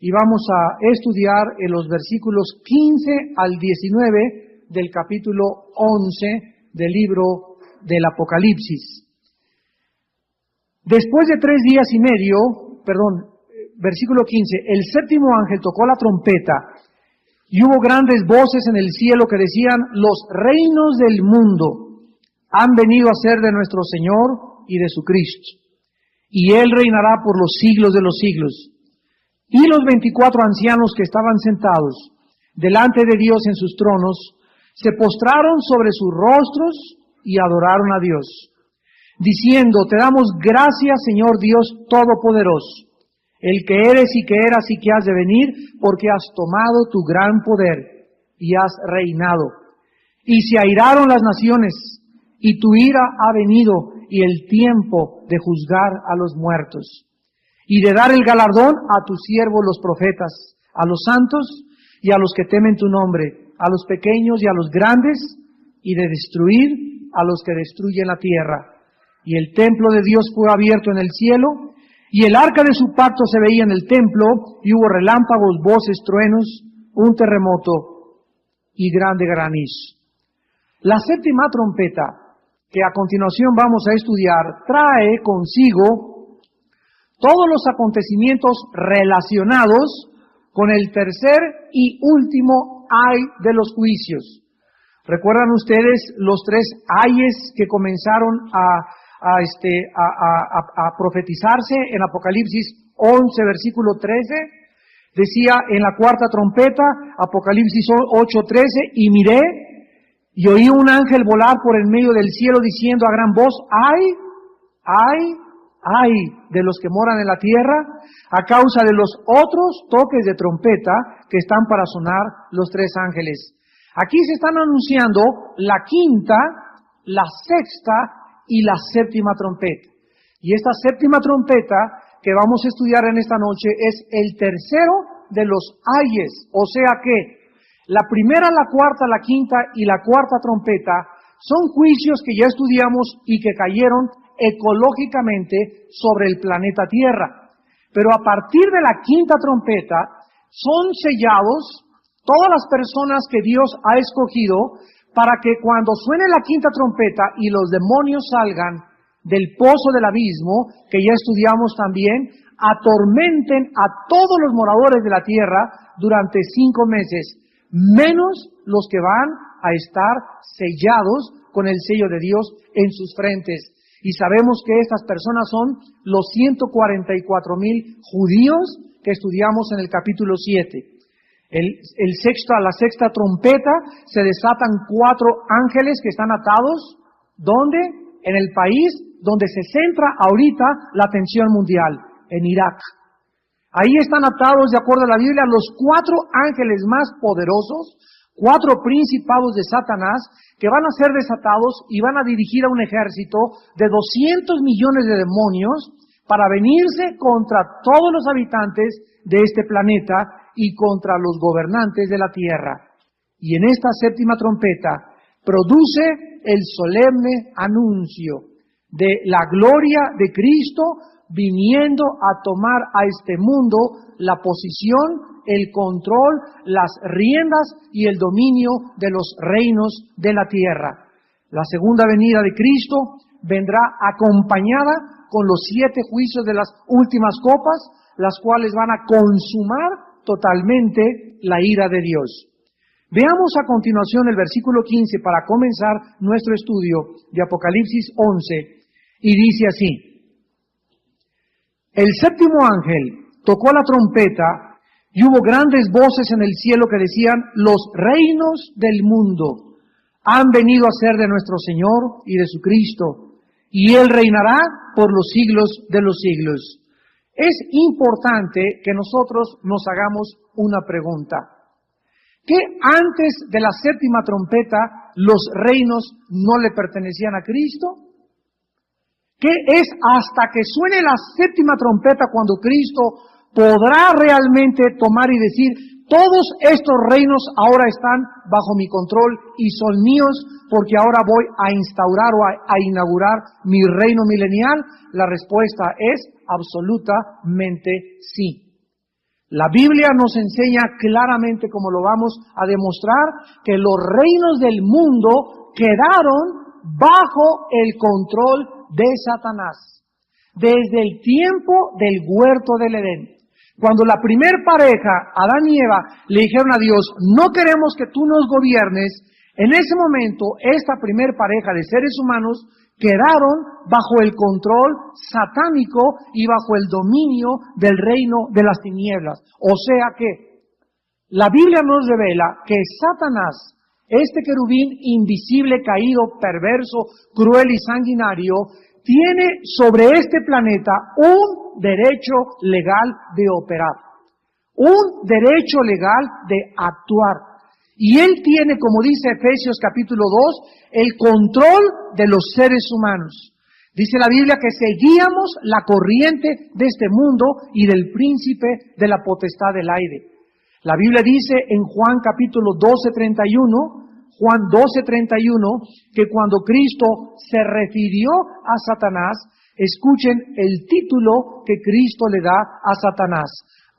y vamos a estudiar en los versículos 15 al 19 del capítulo 11 del libro del Apocalipsis. Después de 3 días y medio, versículo 15, el séptimo ángel tocó la trompeta y hubo grandes voces en el cielo que decían: los reinos del mundo han venido a ser de nuestro Señor y de su Cristo, y Él reinará por los siglos de los siglos. Y los 24 ancianos que estaban sentados delante de Dios en sus tronos se postraron sobre sus rostros y adoraron a Dios, diciendo: te damos gracias, Señor Dios Todopoderoso, el que eres y que eras y que has de venir, porque has tomado tu gran poder y has reinado. Y se airaron las naciones, y tu ira ha venido, y el tiempo de juzgar a los muertos, y de dar el galardón a tus siervos los profetas, a los santos y a los que temen tu nombre, a los pequeños y a los grandes, y de destruir a los que destruyen la tierra. Y el templo de Dios fue abierto en el cielo, y el arca de su pacto se veía en el templo, y hubo relámpagos, voces, truenos, un terremoto y grande granizo. La séptima trompeta, que a continuación vamos a estudiar, trae consigo todos los acontecimientos relacionados con el tercer y último ay de los juicios. ¿Recuerdan ustedes los 3 ayes que comenzaron a profetizarse en Apocalipsis 11, versículo 13? Decía en la cuarta trompeta, Apocalipsis 8:13, y miré, y oí un ángel volar por el medio del cielo diciendo a gran voz: ay, ay, ay de los que moran en la tierra, a causa de los otros toques de trompeta que están para sonar los 3 ángeles. Aquí se están anunciando la quinta, la sexta y la séptima trompeta. Y esta séptima trompeta que vamos a estudiar en esta noche es el tercero de los ayes. O sea que la primera, la cuarta, la quinta y la cuarta trompeta son juicios que ya estudiamos y que cayeron ecológicamente sobre el planeta Tierra. Pero a partir de la quinta trompeta son sellados todas las personas que Dios ha escogido para que cuando suene la quinta trompeta y los demonios salgan del pozo del abismo, que ya estudiamos también, atormenten a todos los moradores de la tierra durante 5 meses, menos los que van a estar sellados con el sello de Dios en sus frentes. Y sabemos que estas personas son los 144,000 judíos que estudiamos en el capítulo 7. La sexta trompeta se desatan 4 ángeles que están atados. ¿Dónde? En el país donde se centra ahorita la atención mundial, en Irak. Ahí están atados, de acuerdo a la Biblia, los 4 ángeles más poderosos, 4 principados de Satanás, que van a ser desatados y van a dirigir a un ejército de 200 millones de demonios para venirse contra todos los habitantes de este planeta y contra los gobernantes de la tierra. Y en esta séptima trompeta produce el solemne anuncio de la gloria de Cristo viniendo a tomar a este mundo la posición, el control, las riendas y el dominio de los reinos de la tierra. La segunda venida de Cristo vendrá acompañada con los 7 juicios de las últimas copas, las cuales van a consumar totalmente la ira de Dios. Veamos a continuación el versículo 15 para comenzar nuestro estudio de Apocalipsis 11, y dice así: el séptimo ángel tocó la trompeta y hubo grandes voces en el cielo que decían: los reinos del mundo han venido a ser de nuestro Señor y de su Cristo, y Él reinará por los siglos de los siglos. Es importante que nosotros nos hagamos una pregunta. ¿Que antes de la séptima trompeta los reinos no le pertenecían a Cristo? ¿Que es hasta que suene la séptima trompeta cuando Cristo podrá realmente tomar y decir: todos estos reinos ahora están bajo mi control y son míos porque ahora voy a instaurar o a inaugurar mi reino milenial? La respuesta es absolutamente sí. La Biblia nos enseña claramente, como lo vamos a demostrar, que los reinos del mundo quedaron bajo el control de Satanás desde el tiempo del huerto del Edén. Cuando la primer pareja, Adán y Eva, le dijeron a Dios, no queremos que tú nos gobiernes, en ese momento esta primer pareja de seres humanos quedaron bajo el control satánico y bajo el dominio del reino de las tinieblas. O sea que la Biblia nos revela que Satanás, este querubín invisible, caído, perverso, cruel y sanguinario, tiene sobre este planeta un derecho legal de operar, un derecho legal de actuar. Y él tiene, como dice Efesios capítulo 2, el control de los seres humanos. Dice la Biblia que seguíamos la corriente de este mundo y del príncipe de la potestad del aire. La Biblia dice en Juan capítulo 12:31, Juan 12:31, que cuando Cristo se refirió a Satanás, escuchen el título que Cristo le da a Satanás.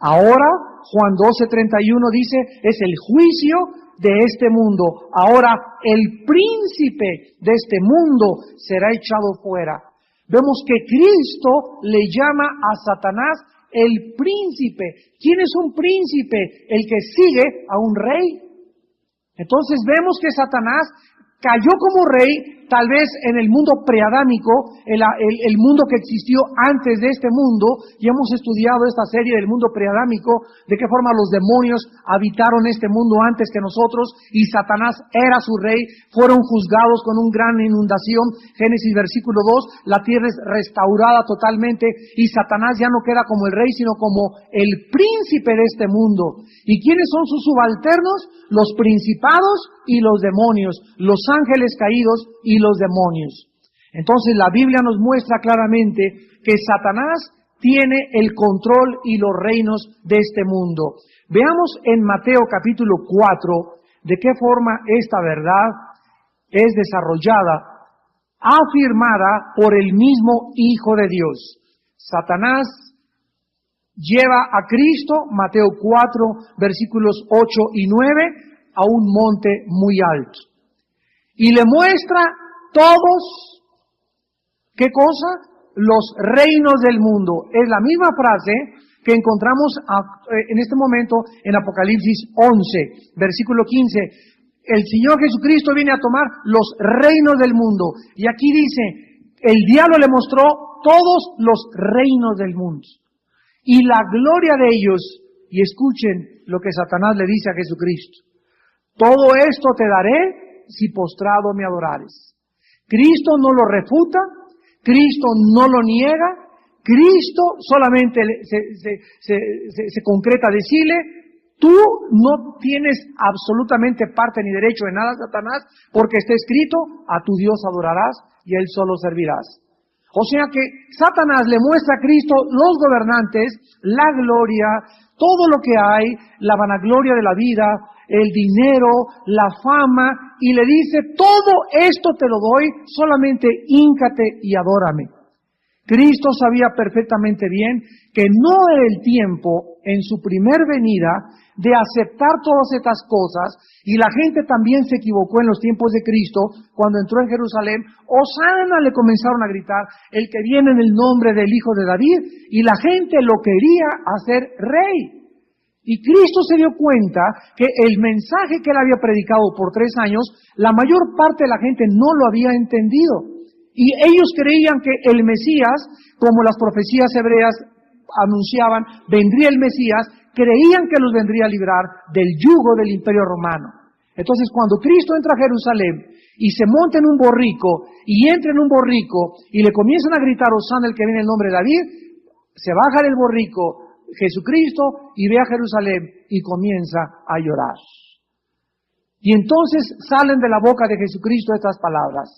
Ahora, Juan 12:31 dice, es el juicio de este mundo. Ahora, el príncipe de este mundo será echado fuera. Vemos que Cristo le llama a Satanás el príncipe. ¿Quién es un príncipe? El que sigue a un rey. Entonces vemos que Satanás cayó como rey, tal vez en el mundo preadámico, el mundo que existió antes de este mundo, y hemos estudiado esta serie del mundo preadámico, de qué forma los demonios habitaron este mundo antes que nosotros, y Satanás era su rey, fueron juzgados con una gran inundación, Génesis versículo 2, la tierra es restaurada totalmente, y Satanás ya no queda como el rey, sino como el príncipe de este mundo. ¿Y quiénes son sus subalternos? Los principados y los demonios, los ángeles caídos y los demonios. Entonces la Biblia nos muestra claramente que Satanás tiene el control y los reinos de este mundo. Veamos en Mateo capítulo 4 de qué forma esta verdad es desarrollada, afirmada por el mismo Hijo de Dios. Satanás lleva a Cristo, Mateo 4, versículos 8 y 9, a un monte muy alto. Y le muestra todos, ¿qué cosa? Los reinos del mundo. Es la misma frase que encontramos en este momento en Apocalipsis 11, versículo 15. El Señor Jesucristo viene a tomar los reinos del mundo. Y aquí dice, el diablo le mostró todos los reinos del mundo y la gloria de ellos. Y escuchen lo que Satanás le dice a Jesucristo. Todo esto te daré si postrado me adorares. Cristo no lo refuta, Cristo no lo niega, Cristo solamente se concreta decirle, tú no tienes absolutamente parte ni derecho en nada, Satanás, porque está escrito, a tu Dios adorarás y a Él solo servirás. O sea que Satanás le muestra a Cristo los gobernantes, la gloria, todo lo que hay, la vanagloria de la vida, el dinero, la fama, y le dice, todo esto te lo doy, solamente híncate y adórame. Cristo sabía perfectamente bien que no era el tiempo en su primer venida de aceptar todas estas cosas, y la gente también se equivocó en los tiempos de Cristo cuando entró en Jerusalén. Hosana, le comenzaron a gritar, el que viene en el nombre del Hijo de David, y la gente lo quería hacer rey. Y Cristo se dio cuenta que el mensaje que él había predicado por 3 años, la mayor parte de la gente no lo había entendido. Y ellos creían que el Mesías, como las profecías hebreas anunciaban, vendría el Mesías, creían que los vendría a librar del yugo del Imperio Romano. Entonces, cuando Cristo entra a Jerusalén y se monta en un borrico, y entra en un borrico, y le comienzan a gritar, Hosana, el que viene en el nombre de David, se baja del borrico Jesucristo y ve a Jerusalén y comienza a llorar. Y entonces salen de la boca de Jesucristo estas palabras: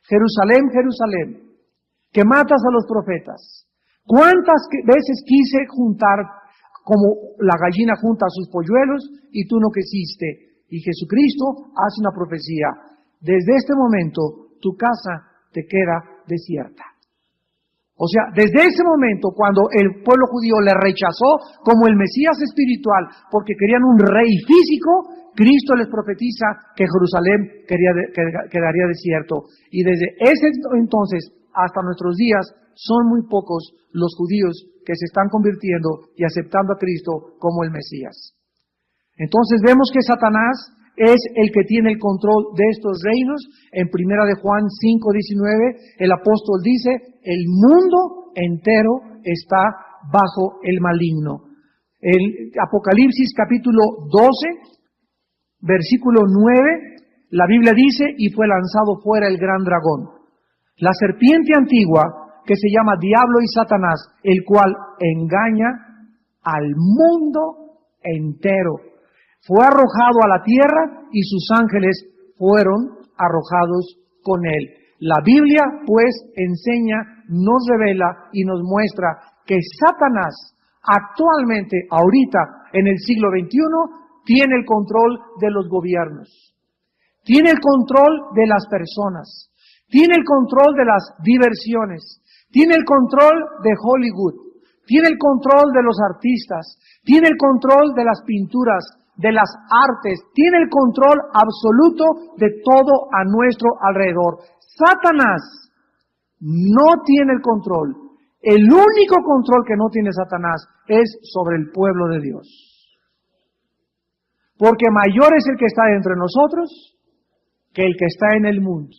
Jerusalén, Jerusalén, que matas a los profetas. ¿Cuántas veces quise juntar como la gallina junta a sus polluelos y tú no quisiste? Y Jesucristo hace una profecía: desde este momento tu casa te queda desierta. O sea, desde ese momento, cuando el pueblo judío le rechazó como el Mesías espiritual, porque querían un rey físico, Cristo les profetiza que Jerusalén quedaría desierto. Y desde ese entonces hasta nuestros días, son muy pocos los judíos que se están convirtiendo y aceptando a Cristo como el Mesías. Entonces vemos que Satanás es el que tiene el control de estos reinos. En 1 de Juan 5:19, el apóstol dice, el mundo entero está bajo el maligno. El Apocalipsis capítulo 12, versículo 9, la Biblia dice, y fue lanzado fuera el gran dragón, la serpiente antigua, que se llama Diablo y Satanás, el cual engaña al mundo entero. Fue arrojado a la tierra y sus ángeles fueron arrojados con él. La Biblia, pues, enseña, nos revela y nos muestra que Satanás actualmente, ahorita, en el siglo XXI, tiene el control de los gobiernos, tiene el control de las personas, tiene el control de las diversiones, tiene el control de Hollywood, tiene el control de los artistas, tiene el control de las pinturas, de las artes, tiene el control absoluto de todo a nuestro alrededor. Satanás no tiene el control. El único control que no tiene Satanás es sobre el pueblo de Dios. Porque mayor es el que está entre nosotros que el que está en el mundo.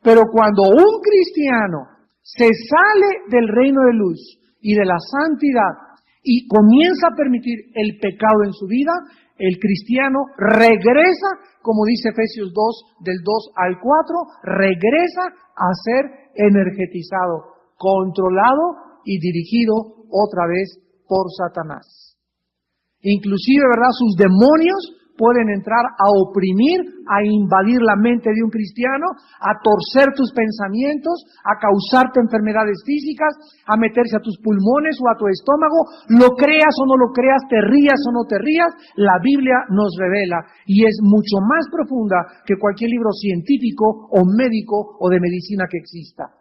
Pero cuando un cristiano se sale del reino de luz y de la santidad y comienza a permitir el pecado en su vida, el cristiano regresa, como dice Efesios 2, del 2 al 4, regresa a ser energetizado, controlado y dirigido otra vez por Satanás. Inclusive, ¿verdad?, sus demonios pueden entrar a oprimir, a invadir la mente de un cristiano, a torcer tus pensamientos, a causarte enfermedades físicas, a meterse a tus pulmones o a tu estómago. Lo creas o no lo creas, te rías o no te rías, la Biblia nos revela y es mucho más profunda que cualquier libro científico o médico o de medicina que exista.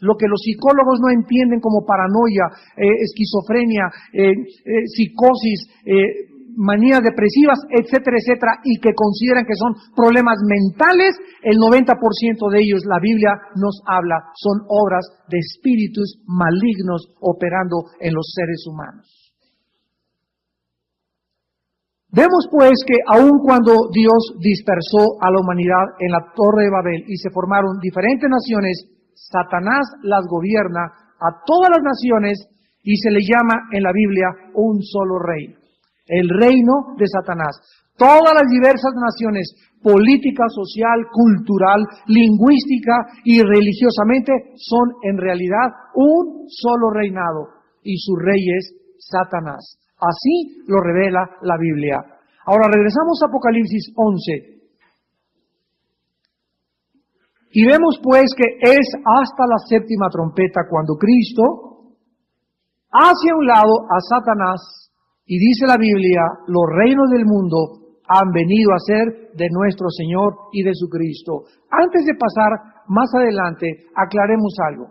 Lo que los psicólogos no entienden como paranoia, esquizofrenia, psicosis, manías depresivas, etcétera, etcétera, y que consideran que son problemas mentales, el 90% de ellos, la Biblia nos habla, son obras de espíritus malignos operando en los seres humanos. Vemos pues que aun cuando Dios dispersó a la humanidad en la Torre de Babel y se formaron diferentes naciones, Satanás las gobierna a todas las naciones y se le llama en la Biblia un solo reino. El reino de Satanás. Todas las diversas naciones, política, social, cultural, lingüística y religiosamente, son en realidad un solo reinado y su rey es Satanás. Así lo revela la Biblia. Ahora regresamos a Apocalipsis 11. Y vemos pues que es hasta la séptima trompeta cuando Cristo hace a un lado a Satanás. Y dice la Biblia, los reinos del mundo han venido a ser de nuestro Señor y de su Cristo. Antes de pasar más adelante, aclaremos algo.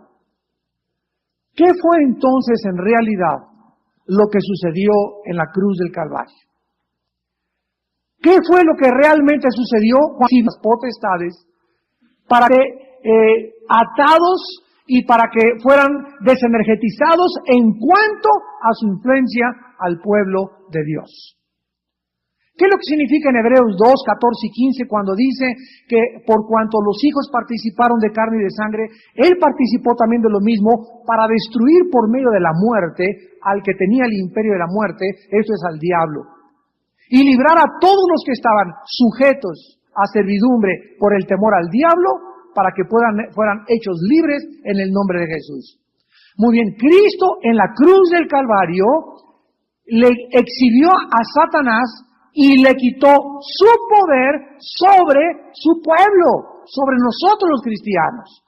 ¿Qué fue entonces en realidad lo que sucedió en la cruz del Calvario? ¿Qué fue lo que realmente sucedió cuando las potestades para que atados y para que fueran desenergetizados en cuanto a su influencia al pueblo de Dios? ¿Qué es lo que significa en Hebreos 2, 14 y 15 cuando dice que por cuanto los hijos participaron de carne y de sangre, Él participó también de lo mismo para destruir por medio de la muerte al que tenía el imperio de la muerte, esto es al diablo, y librar a todos los que estaban sujetos a servidumbre por el temor al diablo, para que fueran hechos libres en el nombre de Jesús? Muy bien, Cristo en la cruz del Calvario le exhibió a Satanás y le quitó su poder sobre su pueblo, sobre nosotros los cristianos.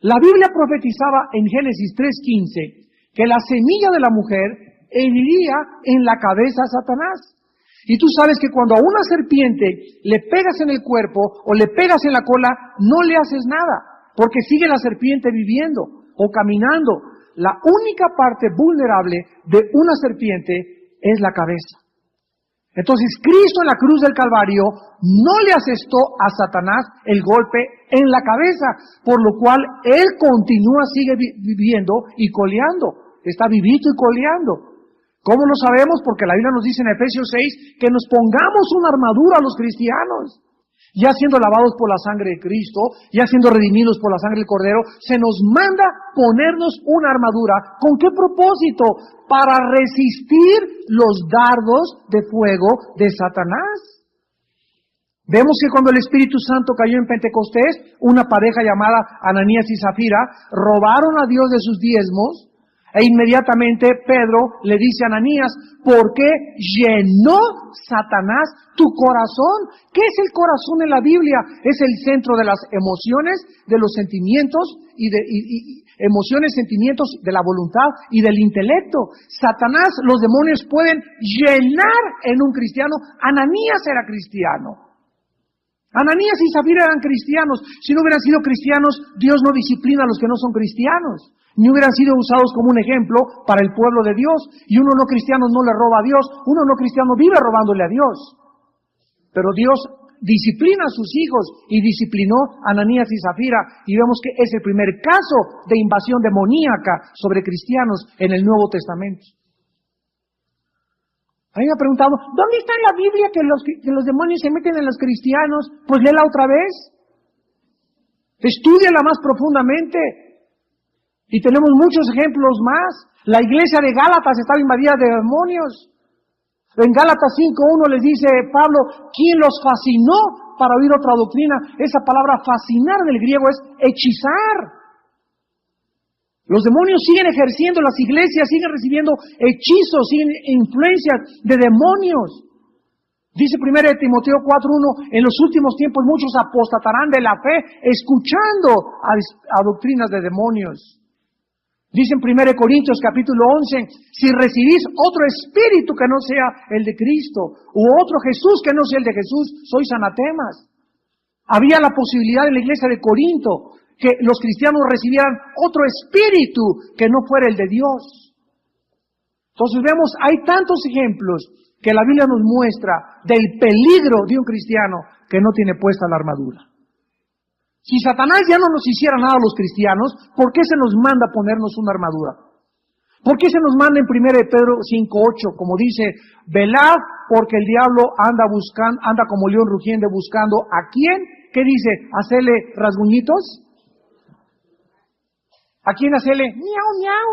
La Biblia profetizaba en Génesis 3:15 que la semilla de la mujer heriría en la cabeza a Satanás. Y tú sabes que cuando a una serpiente le pegas en el cuerpo o le pegas en la cola, no le haces nada, porque sigue la serpiente viviendo. o caminando. La única parte vulnerable de una serpiente es la cabeza. Entonces, Cristo en la cruz del Calvario no le asestó a Satanás el golpe en la cabeza, por lo cual él sigue viviendo y coleando. Está vivito y coleando. ¿Cómo lo sabemos? Porque la Biblia nos dice en Efesios 6 que nos pongamos una armadura a los cristianos. Ya siendo lavados por la sangre de Cristo, ya siendo redimidos por la sangre del Cordero, se nos manda ponernos una armadura. ¿Con qué propósito? Para resistir los dardos de fuego de Satanás. Vemos que cuando el Espíritu Santo cayó en Pentecostés, una pareja llamada Ananías y Zafira robaron a Dios de sus diezmos, e inmediatamente Pedro le dice a Ananías, ¿por qué llenó Satanás tu corazón? ¿Qué es el corazón en la Biblia? Es el centro de las emociones, de los sentimientos, emociones, sentimientos de la voluntad y del intelecto. Satanás, los demonios pueden llenar en un cristiano. Ananías era cristiano. Ananías y Zafira eran cristianos. Si no hubieran sido cristianos, Dios no disciplina a los que no son cristianos. Ni hubieran sido usados como un ejemplo para el pueblo de Dios. Y uno no cristiano no le roba a Dios. Uno no cristiano vive robándole a Dios. Pero Dios disciplina a sus hijos y disciplinó a Ananías y Zafira. Y vemos que es el primer caso de invasión demoníaca sobre cristianos en el Nuevo Testamento. A mí me ha preguntado, ¿dónde está en la Biblia que los demonios se meten en los cristianos? Pues léela otra vez. Estúdiala más profundamente. Y tenemos muchos ejemplos más. La iglesia de Gálatas estaba invadida de demonios. En Gálatas 5:1 les dice Pablo, ¿quién los fascinó para oír otra doctrina? Esa palabra fascinar del griego es hechizar. Los demonios siguen ejerciendo, las iglesias siguen recibiendo hechizos, siguen influencias de demonios. Dice 1 Timoteo 4:1, en los últimos tiempos muchos apostatarán de la fe, escuchando a doctrinas de demonios. Dice en 1 Corintios capítulo 11, si recibís otro espíritu que no sea el de Cristo, u otro Jesús que no sea el de Jesús, sois anatemas. Había la posibilidad en la iglesia de Corinto que los cristianos recibieran otro espíritu que no fuera el de Dios. Entonces vemos, hay tantos ejemplos que la Biblia nos muestra del peligro de un cristiano que no tiene puesta la armadura. Si Satanás ya no nos hiciera nada a los cristianos, ¿por qué se nos manda ponernos una armadura? ¿Por qué se nos manda en 1 Pedro 5:8, como dice, velad porque el diablo anda como león rugiente buscando a quién? ¿Qué dice? ¿Hacerle rasguñitos? ¿A quién hacerle? Miau, miau.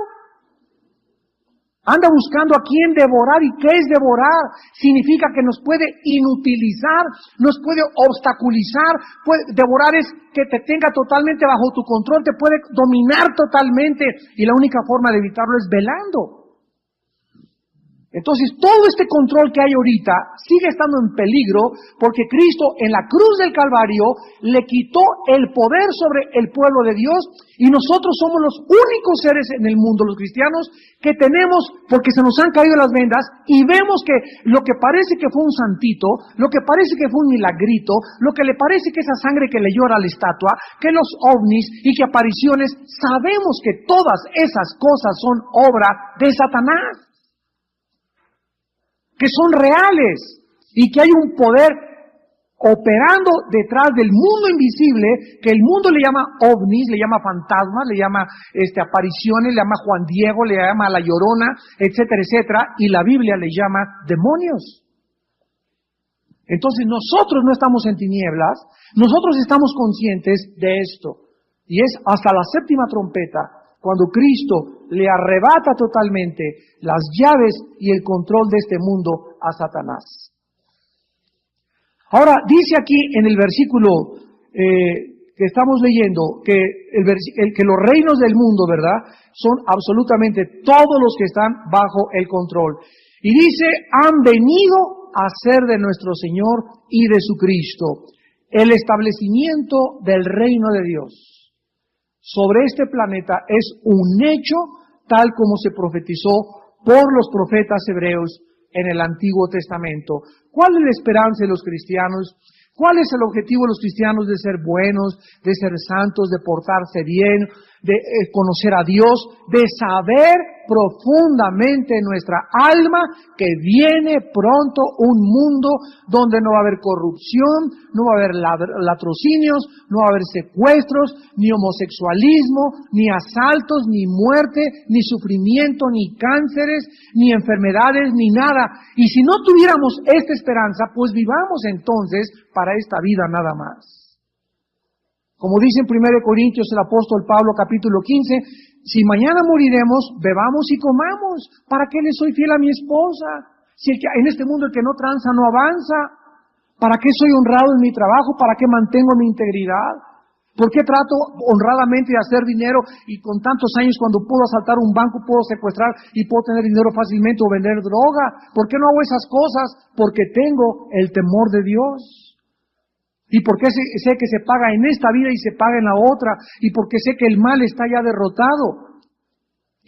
Anda buscando a quién devorar. ¿Y qué es devorar? Significa que nos puede inutilizar, nos puede obstaculizar. Devorar es que te tenga totalmente bajo tu control, te puede dominar totalmente. Y la única forma de evitarlo es velando. Entonces, todo este control que hay ahorita sigue estando en peligro porque Cristo en la cruz del Calvario le quitó el poder sobre el pueblo de Dios y nosotros somos los únicos seres en el mundo, los cristianos, que tenemos, porque se nos han caído las vendas y vemos que lo que parece que fue un santito, lo que parece que fue un milagrito, lo que le parece que esa sangre que le llora a la estatua, que los ovnis y que apariciones, sabemos que todas esas cosas son obra de Satanás. Que son reales y que hay un poder operando detrás del mundo invisible que el mundo le llama ovnis, le llama fantasmas, le llama apariciones, le llama Juan Diego, le llama La Llorona, etcétera, etcétera, y la Biblia le llama demonios. Entonces nosotros no estamos en tinieblas, nosotros estamos conscientes de esto y es hasta la séptima trompeta cuando Cristo le arrebata totalmente las llaves y el control de este mundo a Satanás. Ahora, dice aquí en el versículo que estamos leyendo, que los reinos del mundo, ¿verdad?, son absolutamente todos los que están bajo el control. Y dice, han venido a ser de nuestro Señor y de su Cristo, el establecimiento del reino de Dios sobre este planeta es un hecho tal como se profetizó por los profetas hebreos en el Antiguo Testamento. ¿Cuál es la esperanza de los cristianos? ¿Cuál es el objetivo de los cristianos de ser buenos, de ser santos, de portarse bien? de conocer a Dios, de saber profundamente en nuestra alma que viene pronto un mundo donde no va a haber corrupción, no va a haber latrocinios, no va a haber secuestros, ni homosexualismo, ni asaltos, ni muerte, ni sufrimiento, ni cánceres, ni enfermedades, ni nada. Y si no tuviéramos esta esperanza, pues vivamos entonces para esta vida nada más. Como dice en 1 Corintios el apóstol Pablo capítulo 15, si mañana moriremos, bebamos y comamos. ¿Para qué le soy fiel a mi esposa? Si en este mundo el que no tranza no avanza. ¿Para qué soy honrado en mi trabajo? ¿Para qué mantengo mi integridad? ¿Por qué trato honradamente de hacer dinero y con tantos años cuando puedo asaltar un banco, puedo secuestrar y puedo tener dinero fácilmente o vender droga? ¿Por qué no hago esas cosas? Porque tengo el temor de Dios. Y porque sé que se paga en esta vida y se paga en la otra. Y porque sé que el mal está ya derrotado.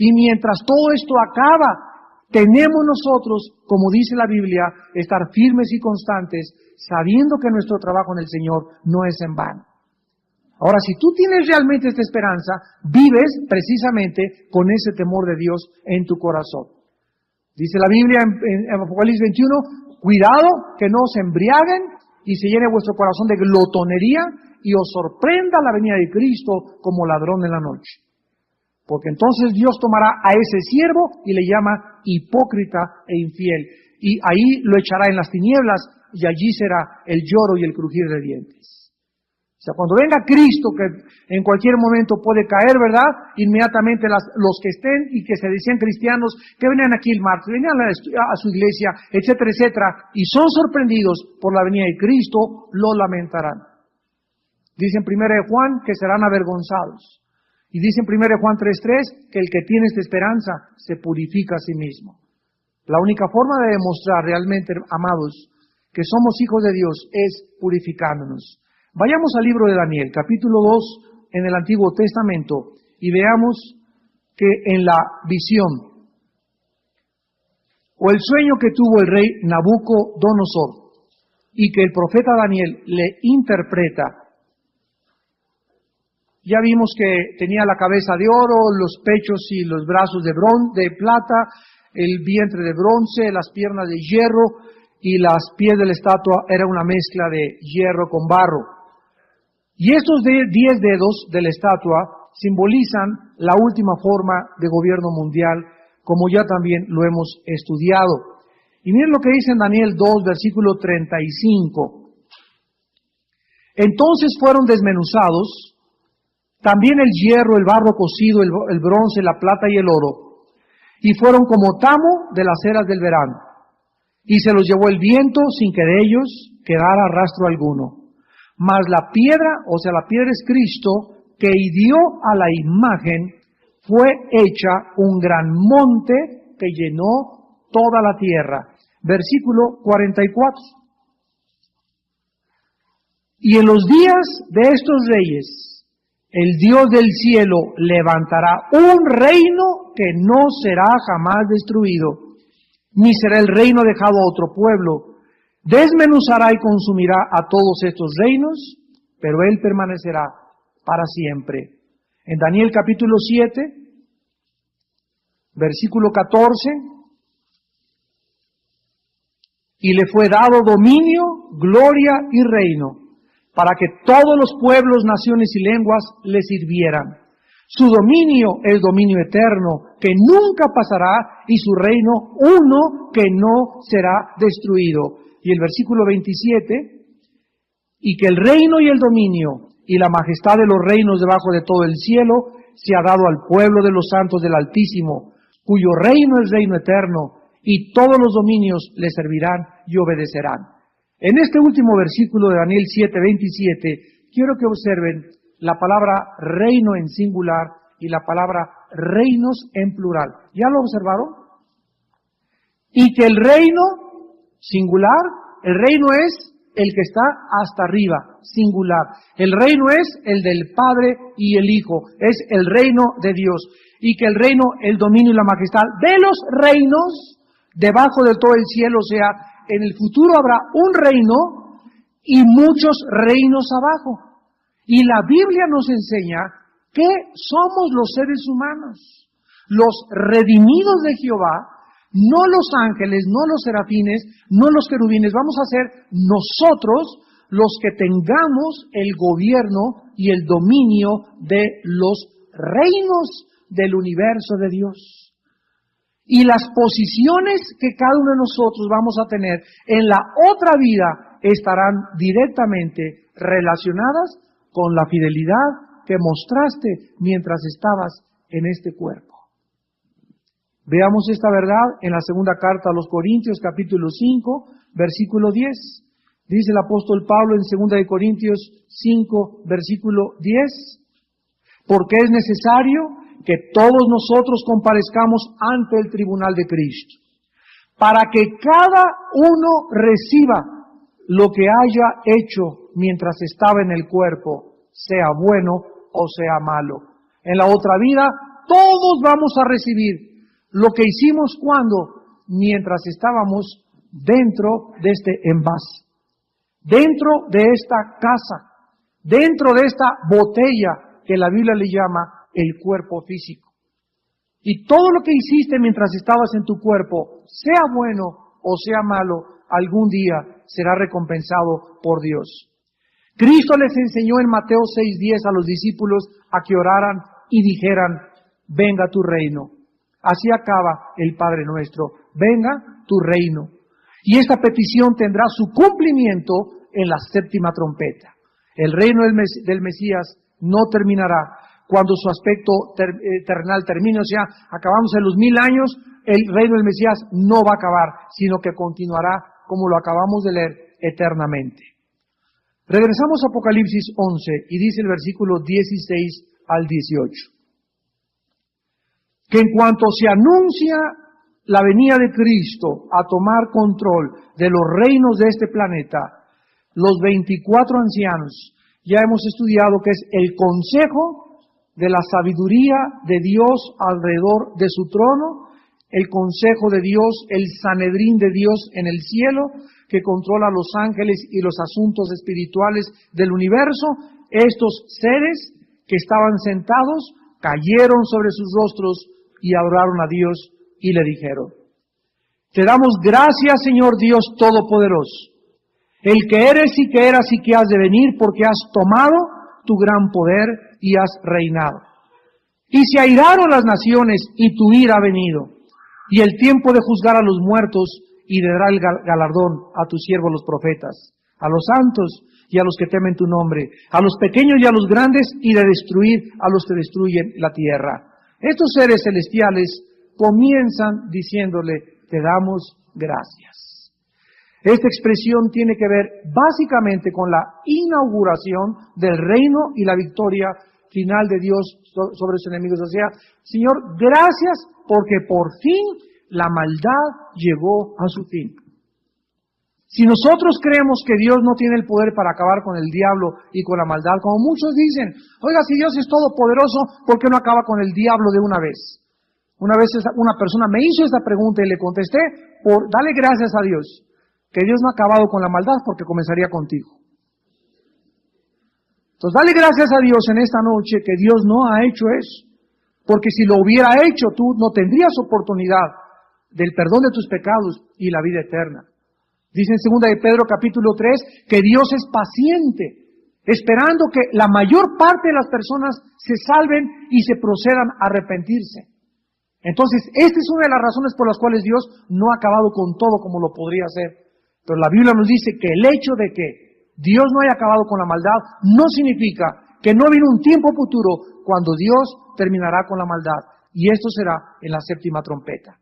Y mientras todo esto acaba, tenemos nosotros, como dice la Biblia, estar firmes y constantes, sabiendo que nuestro trabajo en el Señor no es en vano. Ahora, si tú tienes realmente esta esperanza, vives precisamente con ese temor de Dios en tu corazón. Dice la Biblia en Apocalipsis 21, cuidado que no os embriaguen y se llene vuestro corazón de glotonería y os sorprenda la venida de Cristo como ladrón en la noche. Porque entonces Dios tomará a ese siervo y le llama hipócrita e infiel. Y ahí lo echará en las tinieblas y allí será el lloro y el crujir de dientes. O sea, cuando venga Cristo, que en cualquier momento puede caer, ¿verdad? Inmediatamente los que estén y que se decían cristianos, que venían aquí el martes, venían a su iglesia, etcétera, etcétera, y son sorprendidos por la venida de Cristo, lo lamentarán. Dice en 1 Juan que serán avergonzados. Y dice en 1 Juan 3:3 que el que tiene esta esperanza se purifica a sí mismo. La única forma de demostrar realmente, amados, que somos hijos de Dios es purificándonos. Vayamos al libro de Daniel, capítulo 2, en el Antiguo Testamento, y veamos que en la visión, o el sueño que tuvo el rey Nabucodonosor, y que el profeta Daniel le interpreta, ya vimos que tenía la cabeza de oro, los pechos y los brazos de plata, el vientre de bronce, las piernas de hierro, y las pies de la estatua era una mezcla de hierro con barro. Y estos 10 dedos de la estatua simbolizan la última forma de gobierno mundial, como ya también lo hemos estudiado. Y miren lo que dice en Daniel 2, versículo 35. Entonces fueron desmenuzados también el hierro, el barro cocido, el bronce, la plata y el oro, y fueron como tamo de las eras del verano. Y se los llevó el viento sin que de ellos quedara rastro alguno. Mas la piedra, o sea, la piedra es Cristo, que hirió a la imagen, fue hecha un gran monte que llenó toda la tierra. Versículo 44. Y en los días de estos reyes, el Dios del cielo levantará un reino que no será jamás destruido, ni será el reino dejado a otro pueblo. Desmenuzará y consumirá a todos estos reinos, pero Él permanecerá para siempre. En Daniel capítulo 7, versículo 14, y le fue dado dominio, gloria y reino, para que todos los pueblos, naciones y lenguas le sirvieran. Su dominio es dominio eterno, que nunca pasará, y su reino uno que no será destruido. Y el versículo 27, y que el reino y el dominio y la majestad de los reinos debajo de todo el cielo se ha dado al pueblo de los santos del Altísimo, cuyo reino es reino eterno, y todos los dominios le servirán y obedecerán. En este último versículo de Daniel 7:27, quiero que observen la palabra reino en singular y la palabra reinos en plural. ¿Ya lo observaron? Y que el reino singular, el reino es el que está hasta arriba, singular. El reino es el del Padre y el Hijo, es el reino de Dios. Y que el reino, el dominio y la majestad de los reinos debajo de todo el cielo, o sea, en el futuro habrá un reino y muchos reinos abajo. Y la Biblia nos enseña ¿Qué somos los seres humanos? Los redimidos de Jehová, no los ángeles, no los serafines, no los querubines, vamos a ser nosotros los que tengamos el gobierno y el dominio de los reinos del universo de Dios. Y las posiciones que cada uno de nosotros vamos a tener en la otra vida estarán directamente relacionadas con la fidelidad que mostraste mientras estabas en este cuerpo. Veamos esta verdad en la segunda carta a los Corintios, capítulo 5, versículo 10. Dice el apóstol Pablo en 2 de Corintios 5, versículo 10, porque es necesario que todos nosotros comparezcamos ante el tribunal de Cristo, para que cada uno reciba lo que haya hecho mientras estaba en el cuerpo, sea bueno o sea malo. En la otra vida, todos vamos a recibir lo que hicimos mientras estábamos dentro de este envase, dentro de esta casa, dentro de esta botella que la Biblia le llama el cuerpo físico. Y todo lo que hiciste mientras estabas en tu cuerpo, sea bueno o sea malo, algún día será recompensado por Dios. Cristo les enseñó en Mateo 6:10 a los discípulos a que oraran y dijeran, venga tu reino. Así acaba el Padre Nuestro, venga tu reino. Y esta petición tendrá su cumplimiento en la séptima trompeta. El reino del Mesías no terminará cuando su aspecto terrenal termine, o sea, acabamos en los 1000 años, el reino del Mesías no va a acabar, sino que continuará, como lo acabamos de leer, eternamente. Regresamos a Apocalipsis 11 y dice el versículo 16 al 18. Que en cuanto se anuncia la venida de Cristo a tomar control de los reinos de este planeta, los 24 ancianos, ya hemos estudiado que es el consejo de la sabiduría de Dios alrededor de su trono, el consejo de Dios, el Sanedrín de Dios en el cielo, que controla a los ángeles y los asuntos espirituales del universo. Estos seres que estaban sentados cayeron sobre sus rostros y adoraron a Dios y le dijeron, te damos gracias, Señor Dios Todopoderoso, el que eres y que eras y que has de venir, porque has tomado tu gran poder y has reinado. Y se airaron las naciones y tu ira ha venido, y el tiempo de juzgar a los muertos y de dar el galardón a tus siervos los profetas, a los santos y a los que temen tu nombre, a los pequeños y a los grandes, y de destruir a los que destruyen la tierra. Estos seres celestiales comienzan diciéndole, te damos gracias. Esta expresión tiene que ver básicamente con la inauguración del reino y la victoria final de Dios sobre sus enemigos. O sea, Señor, gracias porque por fin la maldad llegó a su fin. Si nosotros creemos que Dios no tiene el poder para acabar con el diablo y con la maldad, como muchos dicen, oiga, si Dios es todopoderoso, ¿por qué no acaba con el diablo de una vez? Una vez una persona me hizo esta pregunta y le contesté, dale gracias a Dios, que Dios no ha acabado con la maldad porque comenzaría contigo. Entonces dale gracias a Dios en esta noche que Dios no ha hecho eso, porque si lo hubiera hecho tú no tendrías oportunidad del perdón de tus pecados y la vida eterna. Dice en 2 de Pedro capítulo 3 que Dios es paciente, esperando que la mayor parte de las personas se salven y se procedan a arrepentirse. Entonces, esta es una de las razones por las cuales Dios no ha acabado con todo como lo podría hacer. Pero la Biblia nos dice que el hecho de que Dios no haya acabado con la maldad no significa que no viene un tiempo futuro cuando Dios terminará con la maldad. Y esto será en la séptima trompeta.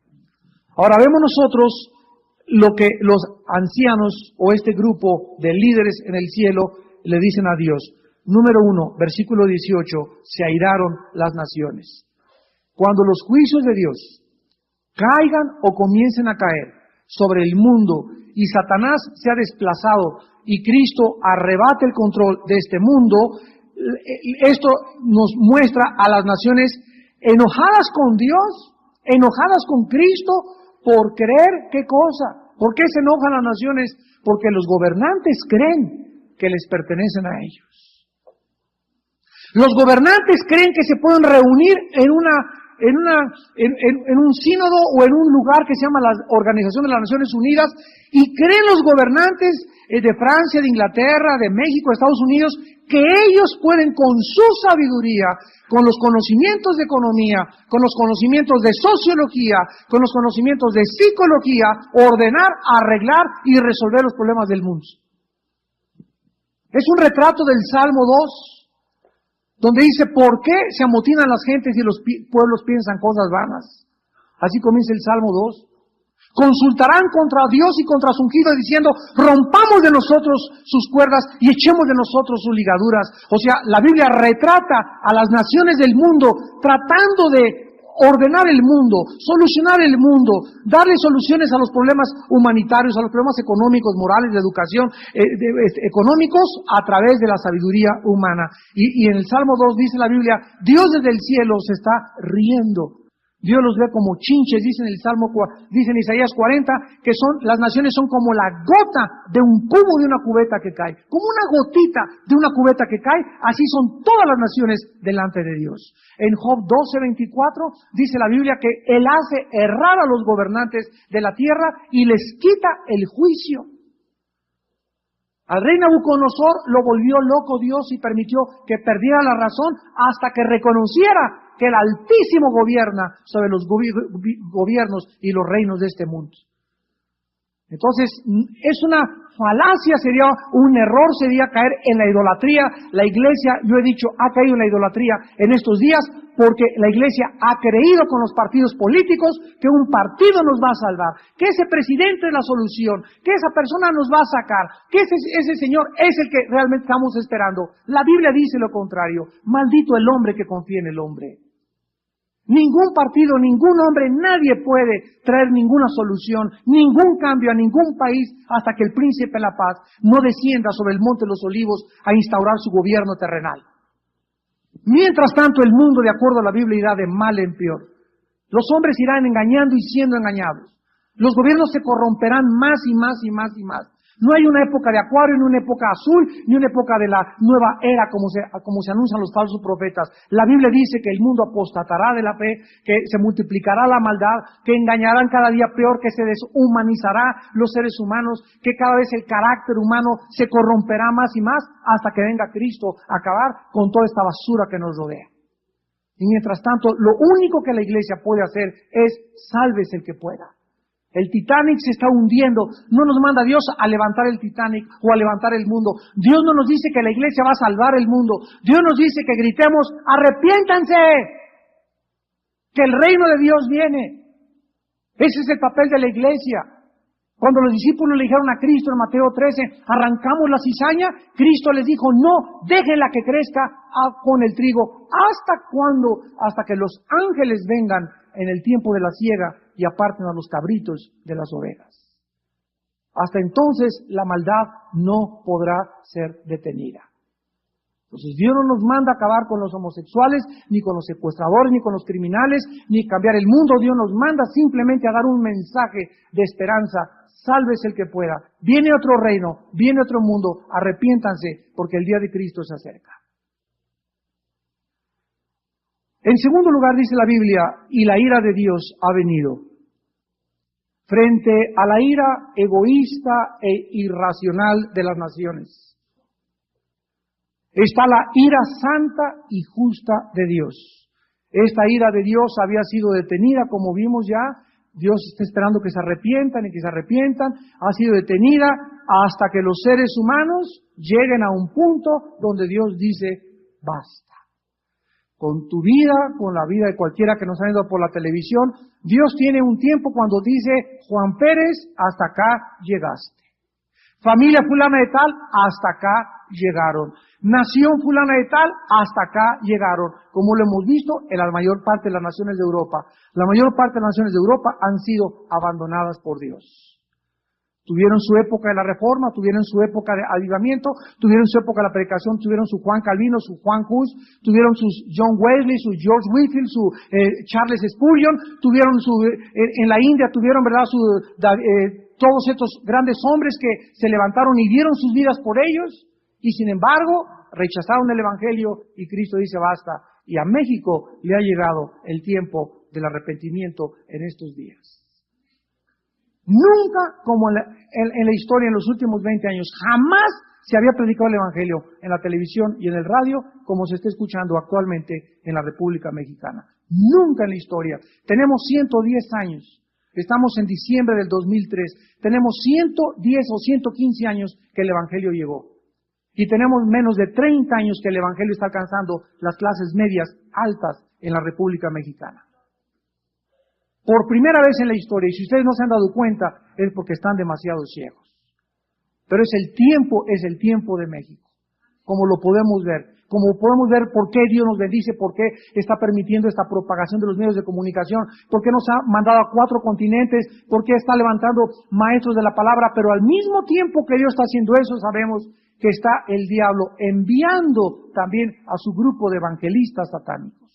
Ahora vemos nosotros lo que los ancianos o este grupo de líderes en el cielo le dicen a Dios. Número 1, versículo 18, se airaron las naciones. Cuando los juicios de Dios caigan o comiencen a caer sobre el mundo y Satanás se ha desplazado y Cristo arrebate el control de este mundo, esto nos muestra a las naciones enojadas con Dios, enojadas con Cristo por creer qué cosa. ¿Por qué se enojan las naciones? Porque los gobernantes creen que les pertenecen a ellos. Los gobernantes creen que se pueden reunir en un sínodo o en un lugar que se llama la Organización de las Naciones Unidas, y creen los gobernantes de Francia, de Inglaterra, de México, de Estados Unidos, que ellos pueden con su sabiduría, con los conocimientos de economía, con los conocimientos de sociología, con los conocimientos de psicología, ordenar, arreglar y resolver los problemas del mundo. Es un retrato del Salmo 2, donde dice, ¿por qué se amotinan las gentes y los pueblos piensan cosas vanas? Así comienza el Salmo 2. Consultarán contra Dios y contra su ungido, diciendo, rompamos de nosotros sus cuerdas y echemos de nosotros sus ligaduras. O sea, la Biblia retrata a las naciones del mundo tratando de ordenar el mundo, solucionar el mundo, darle soluciones a los problemas humanitarios, a los problemas económicos, morales, de educación, económicos, a través de la sabiduría humana. Y en el Salmo 2 dice la Biblia, Dios desde el cielo se está riendo. Dios los ve como chinches, dice en Isaías 40, que las naciones son como la gota de un cubo de una cubeta que cae. Como una gotita de una cubeta que cae, así son todas las naciones delante de Dios. En Job 12:24 dice la Biblia que Él hace errar a los gobernantes de la tierra y les quita el juicio. Al rey Nabucodonosor lo volvió loco Dios y permitió que perdiera la razón hasta que reconociera que el Altísimo gobierna sobre los gobiernos y los reinos de este mundo. Entonces, es una falacia, sería un error, sería caer en la idolatría. La iglesia, yo he dicho, ha caído en la idolatría en estos días porque la iglesia ha creído con los partidos políticos que un partido nos va a salvar, que ese presidente es la solución, que esa persona nos va a sacar, que ese señor es el que realmente estamos esperando. La Biblia dice lo contrario. Maldito el hombre que confía en el hombre. Ningún partido, ningún hombre, nadie puede traer ninguna solución, ningún cambio a ningún país hasta que el príncipe de la paz no descienda sobre el monte de los olivos a instaurar su gobierno terrenal. Mientras tanto, el mundo, de acuerdo a la Biblia, irá de mal en peor. Los hombres irán engañando y siendo engañados. Los gobiernos se corromperán más y más y más y más. No hay una época de Acuario, ni una época azul, ni una época de la nueva era, como se anuncian los falsos profetas. La Biblia dice que el mundo apostatará de la fe, que se multiplicará la maldad, que engañarán cada día peor, que se deshumanizará los seres humanos, que cada vez el carácter humano se corromperá más y más, hasta que venga Cristo a acabar con toda esta basura que nos rodea. Y mientras tanto, lo único que la iglesia puede hacer es sálvese el que pueda. El Titanic se está hundiendo. No nos manda Dios a levantar el Titanic o a levantar el mundo. Dios no nos dice que la iglesia va a salvar el mundo. Dios nos dice que gritemos, arrepiéntanse, que el reino de Dios viene. Ese es el papel de la iglesia. Cuando los discípulos le dijeron a Cristo en Mateo 13, arrancamos la cizaña, Cristo les dijo, no, déjenla que crezca con el trigo. ¿Hasta cuándo? Hasta que los ángeles vengan en el tiempo de la siega y aparten a los cabritos de las ovejas. Hasta entonces la maldad no podrá ser detenida. Entonces Dios no nos manda a acabar con los homosexuales, ni con los secuestradores, ni con los criminales, ni cambiar el mundo. Dios nos manda simplemente a dar un mensaje de esperanza. Sálvese el que pueda. Viene otro reino, viene otro mundo. Arrepiéntanse porque el día de Cristo se acerca. En segundo lugar dice la Biblia, y la ira de Dios ha venido. Frente a la ira egoísta e irracional de las naciones, está la ira santa y justa de Dios. Esta ira de Dios había sido detenida, como vimos ya. Dios está esperando que se arrepientan y que se arrepientan. Ha sido detenida hasta que los seres humanos lleguen a un punto donde Dios dice, basta. Con tu vida, con la vida de cualquiera que nos ha ido por la televisión, Dios tiene un tiempo cuando dice, Juan Pérez, hasta acá llegaste. Familia fulana de tal, hasta acá llegaron. Nación fulana de tal, hasta acá llegaron. Como lo hemos visto en la mayor parte de las naciones de Europa. La mayor parte de las naciones de Europa han sido abandonadas por Dios. Tuvieron su época de la Reforma, tuvieron su época de avivamiento, tuvieron su época de la predicación, tuvieron su Juan Calvino, su Juan Hus, tuvieron sus John Wesley, su George Whitefield, su Charles Spurgeon, tuvieron en la India tuvieron, ¿verdad?, todos estos grandes hombres que se levantaron y dieron sus vidas por ellos, y sin embargo, rechazaron el Evangelio y Cristo dice basta. Y a México le ha llegado el tiempo del arrepentimiento en estos días. Nunca, como en la historia, en los últimos 20 años, jamás se había predicado el Evangelio en la televisión y en el radio como se está escuchando actualmente en la República Mexicana. Nunca en la historia. Tenemos 110 años. Estamos en diciembre del 2003. Tenemos 110 o 115 años que el Evangelio llegó. Y tenemos menos de 30 años que el Evangelio está alcanzando las clases medias altas en la República Mexicana. Por primera vez en la historia, y si ustedes no se han dado cuenta, es porque están demasiado ciegos. Pero es el tiempo de México, como lo podemos ver. Como podemos ver por qué Dios nos bendice, por qué está permitiendo esta propagación de los medios de comunicación, por qué nos ha mandado a 4 continentes, por qué está levantando maestros de la palabra, pero al mismo tiempo que Dios está haciendo eso, sabemos que está el diablo enviando también a su grupo de evangelistas satánicos.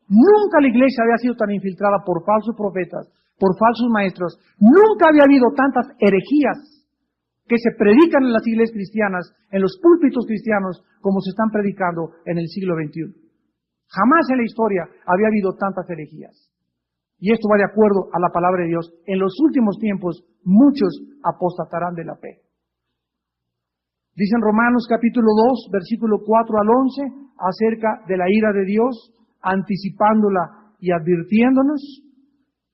Nunca la iglesia había sido tan infiltrada por falsos profetas, por falsos maestros. Nunca había habido tantas herejías que se predican en las iglesias cristianas, en los púlpitos cristianos, como se están predicando en el siglo XXI. Jamás en la historia había habido tantas herejías. Y esto va de acuerdo a la palabra de Dios. En los últimos tiempos, muchos apostatarán de la fe. Dice en Romanos capítulo 2, versículo 4 al 11, acerca de la ira de Dios, anticipándola y advirtiéndonos.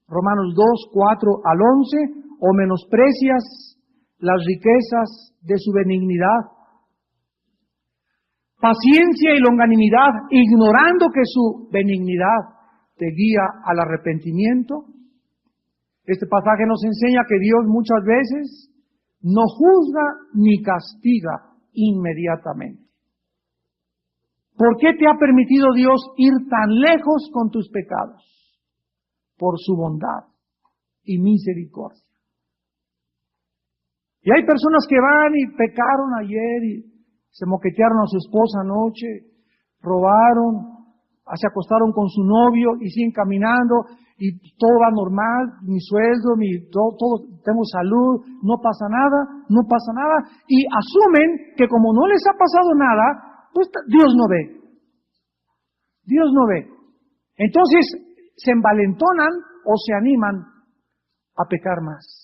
Romanos 2, 4 al 11, o menosprecias las riquezas de su benignidad, paciencia y longanimidad, ignorando que su benignidad te guía al arrepentimiento. Este pasaje nos enseña que Dios muchas veces no juzga ni castiga inmediatamente. ¿Por qué te ha permitido Dios ir tan lejos con tus pecados? Por su bondad y misericordia. Y hay personas que van y pecaron ayer y se moquetearon a su esposa anoche, robaron, se acostaron con su novio y siguen caminando y todo va normal, mi sueldo, todo, tengo salud, no pasa nada, y asumen que como no les ha pasado nada, pues Dios no ve. Dios no ve. Entonces se envalentonan o se animan a pecar más.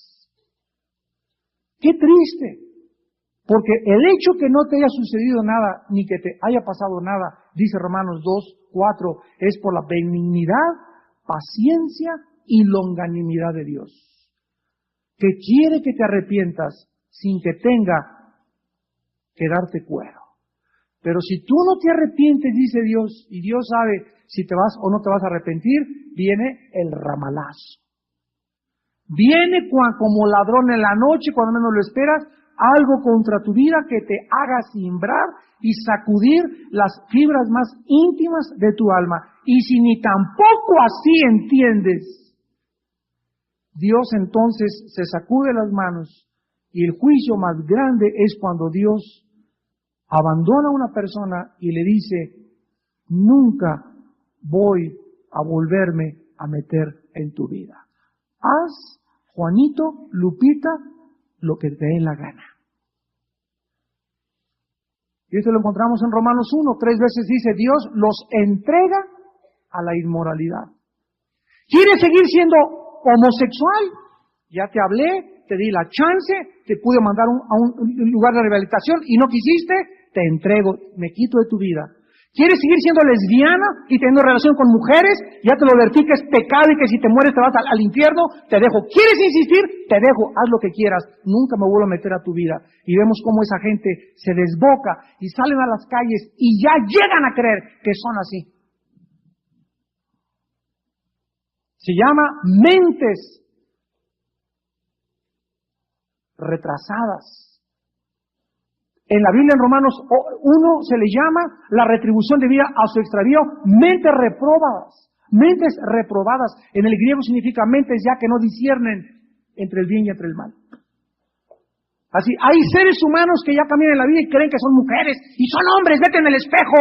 ¡Qué triste! Porque el hecho que no te haya sucedido nada, ni que te haya pasado nada, dice Romanos 2, 4, es por la benignidad, paciencia y longanimidad de Dios, que quiere que te arrepientas sin que tenga que darte cuero. Pero si tú no te arrepientes, dice Dios, y Dios sabe si te vas o no te vas a arrepentir, viene el ramalazo. Viene como ladrón en la noche, cuando menos lo esperas, algo contra tu vida que te haga cimbrar y sacudir las fibras más íntimas de tu alma. Y si ni tampoco así entiendes, Dios entonces se sacude las manos, y el juicio más grande es cuando Dios abandona a una persona y le dice, nunca voy a volverme a meter en tu vida. Haz, Juanito, Lupita, lo que te dé la gana. Y esto lo encontramos en Romanos 1, 3 veces dice, Dios los entrega a la inmoralidad. ¿Quieres seguir siendo homosexual? Ya te hablé, te di la chance, te pude mandar a un lugar de rehabilitación y no quisiste, te entrego, me quito de tu vida. ¿Quieres seguir siendo lesbiana y teniendo relación con mujeres? Ya te lo advertí que es pecado y que si te mueres te vas al infierno, te dejo. ¿Quieres insistir? Te dejo, haz lo que quieras. Nunca me vuelvo a meter a tu vida. Y vemos cómo esa gente se desboca y salen a las calles y ya llegan a creer que son así. Se llama mentes retrasadas. En la Biblia, en Romanos 1, se le llama la retribución debida a su extravío, mentes reprobadas. Mentes reprobadas. En el griego significa mentes ya que no disciernen entre el bien y entre el mal. Así, hay seres humanos que ya caminan en la vida y creen que son mujeres y son hombres, vete en el espejo.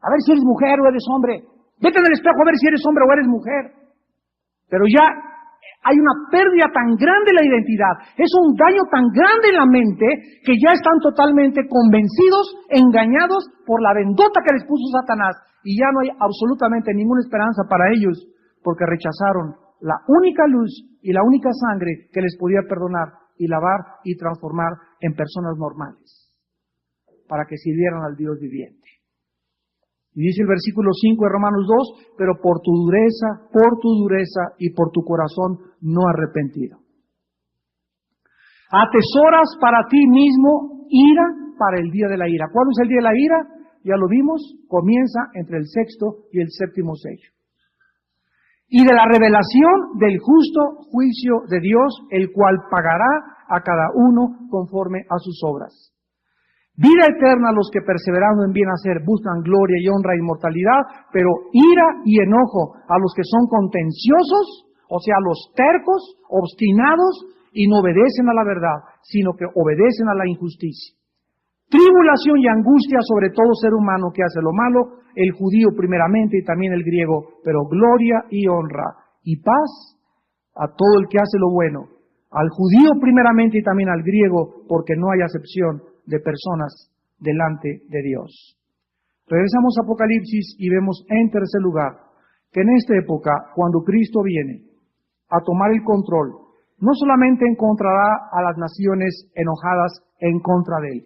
A ver si eres mujer o eres hombre. Vete en el espejo a ver si eres hombre o eres mujer. Pero ya hay una pérdida tan grande en la identidad, es un daño tan grande en la mente, que ya están totalmente convencidos, engañados por la vendota que les puso Satanás, y ya no hay absolutamente ninguna esperanza para ellos, porque rechazaron la única luz y la única sangre que les podía perdonar y lavar y transformar en personas normales, para que sirvieran al Dios viviente. Y dice el versículo 5 de Romanos 2, pero por tu dureza y por tu corazón no arrepentido. Atesoras para ti mismo ira para el día de la ira. ¿Cuándo es el día de la ira? Ya lo vimos, comienza entre el sexto y el séptimo sello. Y de la revelación del justo juicio de Dios, el cual pagará a cada uno conforme a sus obras. Vida eterna a los que perseverando en bien hacer buscan gloria y honra e inmortalidad, pero ira y enojo a los que son contenciosos, o sea, los tercos, obstinados y no obedecen a la verdad, sino que obedecen a la injusticia. Tribulación y angustia sobre todo ser humano que hace lo malo, el judío primeramente y también el griego, pero gloria y honra y paz a todo el que hace lo bueno, al judío primeramente y también al griego, porque no hay acepción de personas delante de Dios. Regresamos a Apocalipsis y vemos en tercer lugar que en esta época, cuando Cristo viene a tomar el control, no solamente encontrará a las naciones enojadas en contra de él,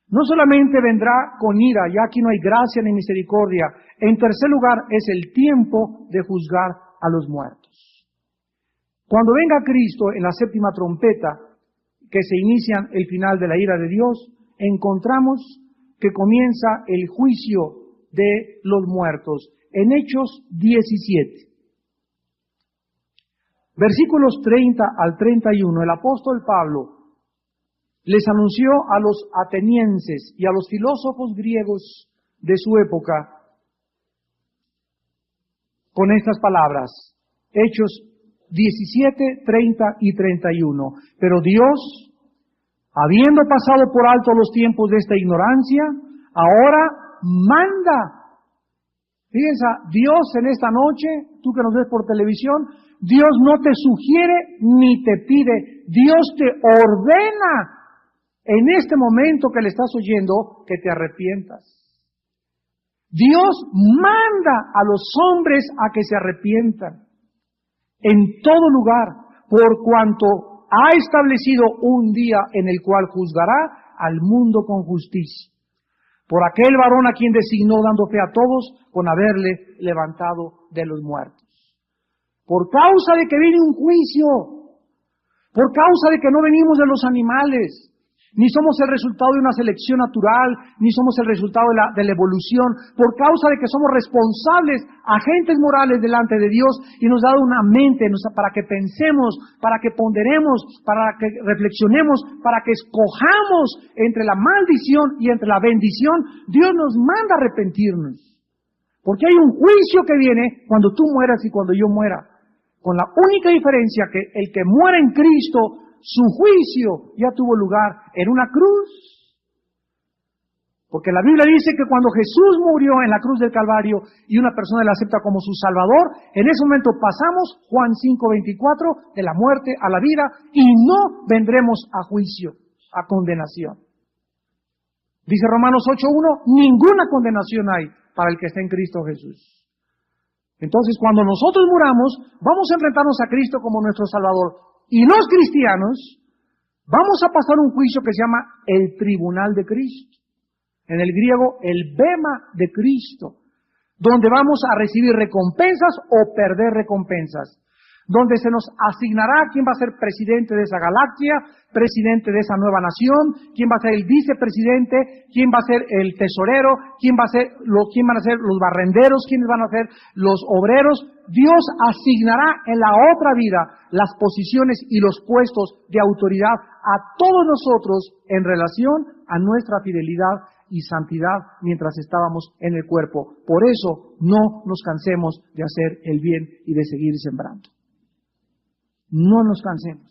no solamente vendrá con ira, ya aquí no hay gracia ni misericordia. En tercer lugar, es el tiempo de juzgar a los muertos. Cuando venga Cristo en la séptima trompeta, que se inicia el final de la ira de Dios, encontramos que comienza el juicio de los muertos. En Hechos 17, versículos 30 al 31, el apóstol Pablo les anunció a los atenienses y a los filósofos griegos de su época con estas palabras. Hechos 17, 30 y 31. Pero Dios, habiendo pasado por alto los tiempos de esta ignorancia, ahora manda. Fíjense, Dios en esta noche, tú que nos ves por televisión, Dios no te sugiere ni te pide, Dios te ordena en este momento que le estás oyendo que te arrepientas. Dios manda a los hombres a que se arrepientan en todo lugar, por cuanto ha establecido un día en el cual juzgará al mundo con justicia, por aquel varón a quien designó dando fe a todos con haberle levantado de los muertos. Por causa de que viene un juicio, por causa de que no venimos de los animales, ni somos el resultado de una selección natural, ni somos el resultado de la evolución, por causa de que somos responsables, agentes morales delante de Dios, y nos ha dado una mente para que pensemos, para que ponderemos, para que reflexionemos, para que escojamos entre la maldición y entre la bendición. Dios nos manda a arrepentirnos, porque hay un juicio que viene cuando tú mueras y cuando yo muera, con la única diferencia que el que muere en Cristo, su juicio ya tuvo lugar en una cruz. Porque la Biblia dice que cuando Jesús murió en la cruz del Calvario y una persona le acepta como su Salvador, en ese momento pasamos, Juan 5:24, de la muerte a la vida y no vendremos a juicio, a condenación. Dice Romanos 8:1, ninguna condenación hay para el que está en Cristo Jesús. Entonces, cuando nosotros muramos, vamos a enfrentarnos a Cristo como nuestro Salvador. Y los cristianos vamos a pasar un juicio que se llama el tribunal de Cristo. En el griego, el bema de Cristo, donde vamos a recibir recompensas o perder recompensas, donde se nos asignará quién va a ser presidente de esa galaxia, presidente de esa nueva nación, quién va a ser el vicepresidente, quién va a ser el tesorero, quién van a ser los barrenderos, quiénes van a ser los obreros. Dios asignará en la otra vida las posiciones y los puestos de autoridad a todos nosotros en relación a nuestra fidelidad y santidad mientras estábamos en el cuerpo. Por eso no nos cansemos de hacer el bien y de seguir sembrando. No nos cansemos,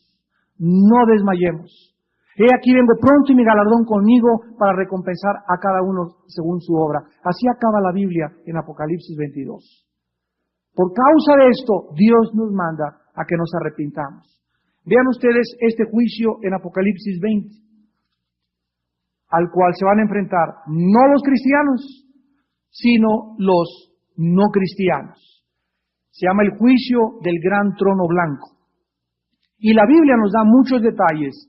no desmayemos. He aquí vengo pronto y mi galardón conmigo para recompensar a cada uno según su obra. Así acaba la Biblia en Apocalipsis 22. Por causa de esto, Dios nos manda a que nos arrepintamos. Vean ustedes este juicio en Apocalipsis 20, al cual se van a enfrentar no los cristianos, sino los no cristianos. Se llama el juicio del gran trono blanco. Y la Biblia nos da muchos detalles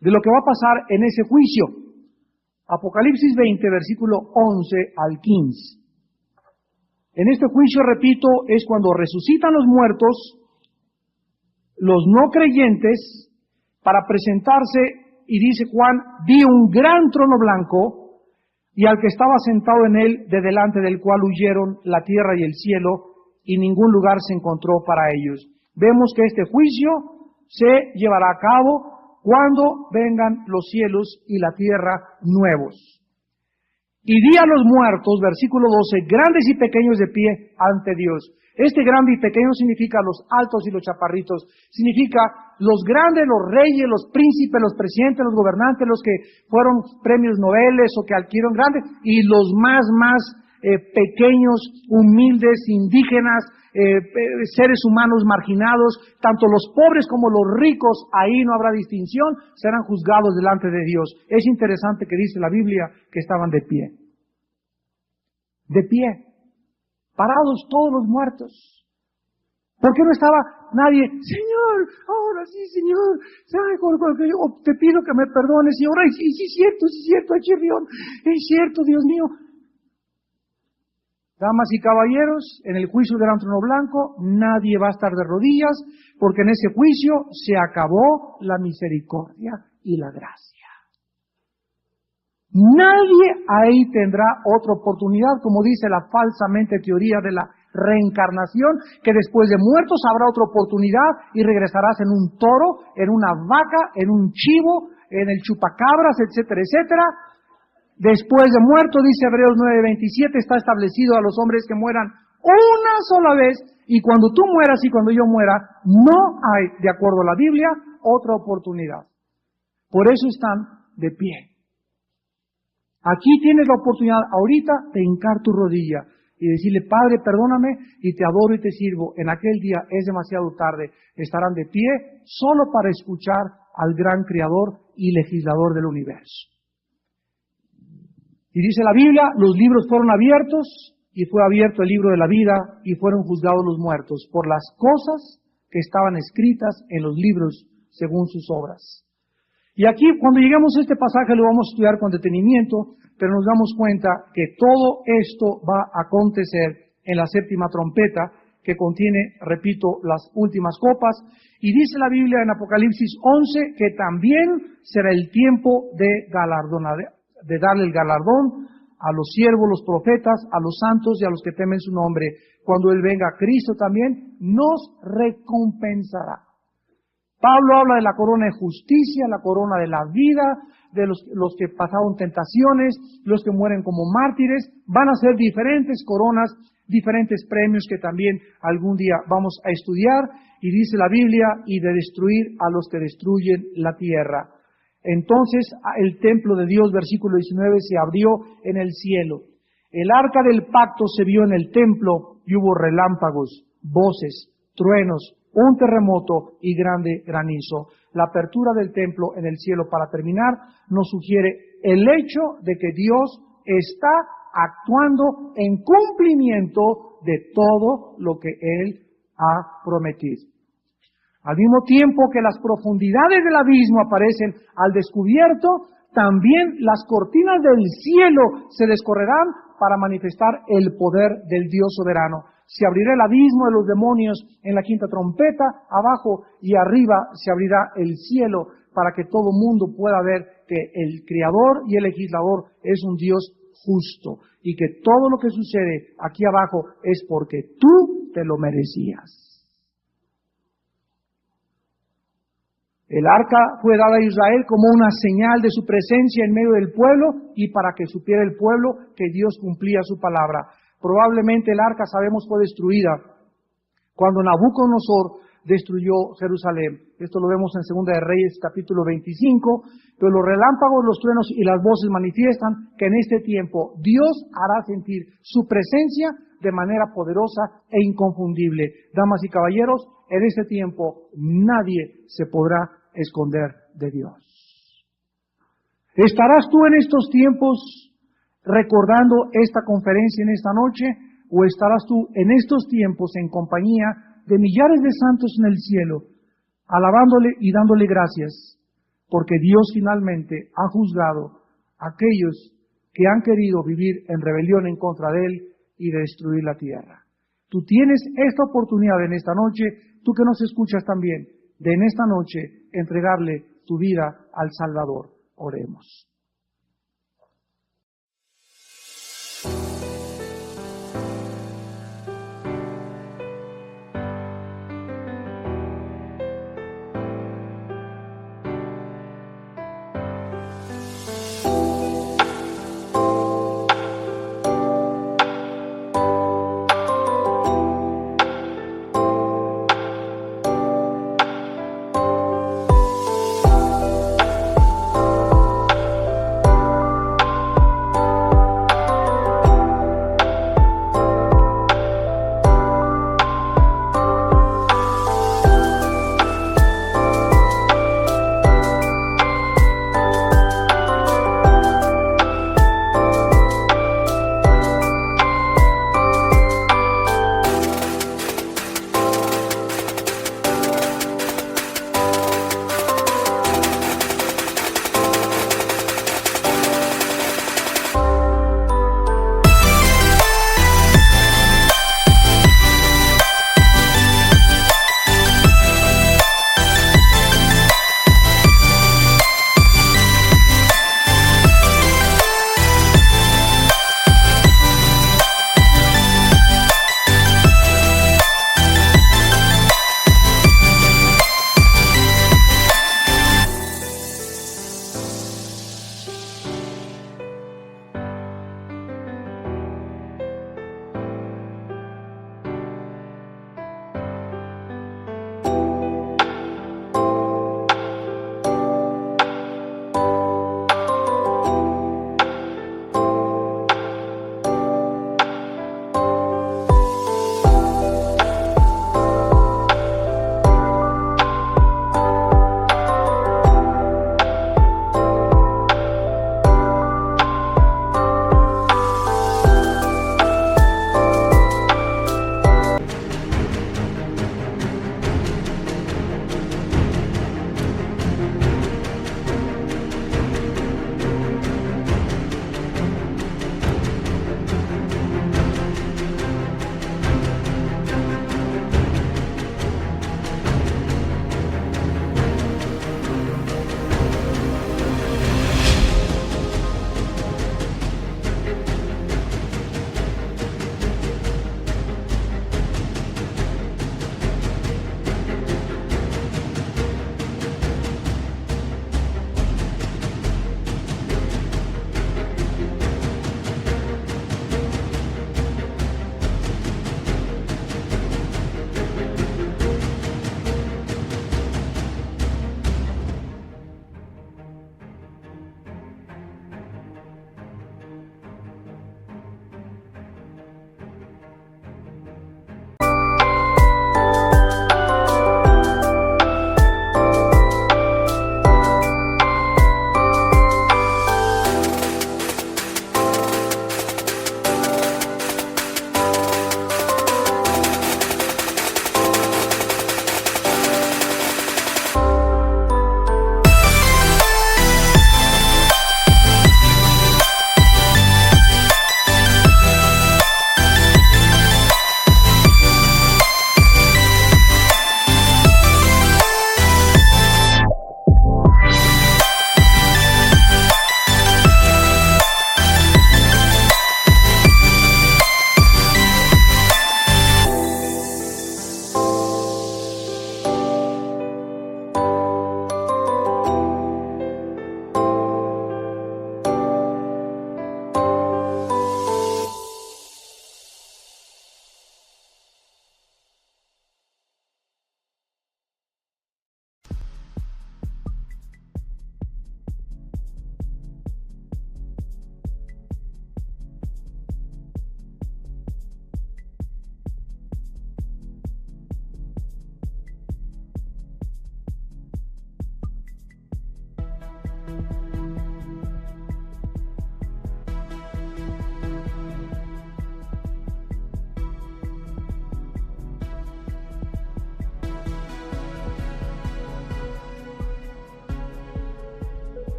de lo que va a pasar en ese juicio. Apocalipsis 20, versículo 11 al 15. En este juicio, repito, es cuando resucitan los muertos, los no creyentes, para presentarse, y dice Juan, vi un gran trono blanco, y al que estaba sentado en él, de delante del cual huyeron la tierra y el cielo, y ningún lugar se encontró para ellos. Vemos que este juicio se llevará a cabo cuando vengan los cielos y la tierra nuevos. Y di a los muertos, versículo 12, grandes y pequeños de pie ante Dios. Este grande y pequeño significa los altos y los chaparritos. Significa los grandes, los reyes, los príncipes, los presidentes, los gobernantes, los que fueron premios Nobel o que adquirieron grandes, y los más pequeños, humildes, indígenas, seres humanos marginados, tanto los pobres como los ricos, ahí no habrá distinción, serán juzgados delante de Dios. Es interesante que dice la Biblia que estaban de pie. De pie. Parados todos los muertos. ¿Por qué no estaba nadie? Señor, ahora sí, Señor, te pido que me perdones, y ahora sí es cierto, Chirrión, es cierto, Dios mío. Damas y caballeros, en el juicio del gran trono blanco, nadie va a estar de rodillas, porque en ese juicio se acabó la misericordia y la gracia. Nadie ahí tendrá otra oportunidad, como dice la falsamente teoría de la reencarnación, que después de muertos habrá otra oportunidad y regresarás en un toro, en una vaca, en un chivo, en el chupacabras, etcétera, etcétera. Después de muerto, dice Hebreos 9:27, está establecido a los hombres que mueran una sola vez, y cuando tú mueras y cuando yo muera, no hay, de acuerdo a la Biblia, otra oportunidad. Por eso están de pie. Aquí tienes la oportunidad ahorita de hincar tu rodilla y decirle, Padre, perdóname y te adoro y te sirvo. En aquel día es demasiado tarde. Estarán de pie solo para escuchar al gran Creador y legislador del universo. Y dice la Biblia, los libros fueron abiertos y fue abierto el libro de la vida y fueron juzgados los muertos por las cosas que estaban escritas en los libros según sus obras. Y aquí, cuando lleguemos a este pasaje, lo vamos a estudiar con detenimiento, pero nos damos cuenta que todo esto va a acontecer en la séptima trompeta, que contiene, repito, las últimas copas. Y dice la Biblia en Apocalipsis 11 que también será el tiempo de darle el galardón a los siervos, los profetas, a los santos y a los que temen su nombre. Cuando Él venga, Cristo también nos recompensará. Pablo habla de la corona de justicia, la corona de la vida, de los que pasaron tentaciones, los que mueren como mártires. Van a ser diferentes coronas, diferentes premios que también algún día vamos a estudiar. Y dice la Biblia, y de destruir a los que destruyen la tierra. Entonces el templo de Dios, versículo 19, se abrió en el cielo. El arca del pacto se vio en el templo y hubo relámpagos, voces, truenos, un terremoto y grande granizo. La apertura del templo en el cielo, para terminar, nos sugiere el hecho de que Dios está actuando en cumplimiento de todo lo que Él ha prometido. Al mismo tiempo que las profundidades del abismo aparecen al descubierto, también las cortinas del cielo se descorrerán para manifestar el poder del Dios soberano. Se abrirá el abismo de los demonios en la quinta trompeta, abajo y arriba se abrirá el cielo para que todo mundo pueda ver que el Creador y el legislador es un Dios justo y que todo lo que sucede aquí abajo es porque tú te lo merecías. El arca fue dada a Israel como una señal de su presencia en medio del pueblo y para que supiera el pueblo que Dios cumplía su palabra. Probablemente el arca, sabemos, fue destruida cuando Nabucodonosor destruyó Jerusalén. Esto lo vemos en Segunda de Reyes, capítulo 25. Pero los relámpagos, los truenos y las voces manifiestan que en este tiempo Dios hará sentir su presencia de manera poderosa e inconfundible. Damas y caballeros, en este tiempo nadie se podrá esconder de Dios. ¿Estarás tú en estos tiempos recordando esta conferencia en esta noche? ¿O estarás tú en estos tiempos en compañía de millares de santos en el cielo, alabándole y dándole gracias, porque Dios finalmente ha juzgado a aquellos que han querido vivir en rebelión en contra de Él y de destruir la tierra? Tú tienes esta oportunidad en esta noche, tú que nos escuchas también, de en esta noche entregarle tu vida al Salvador. Oremos.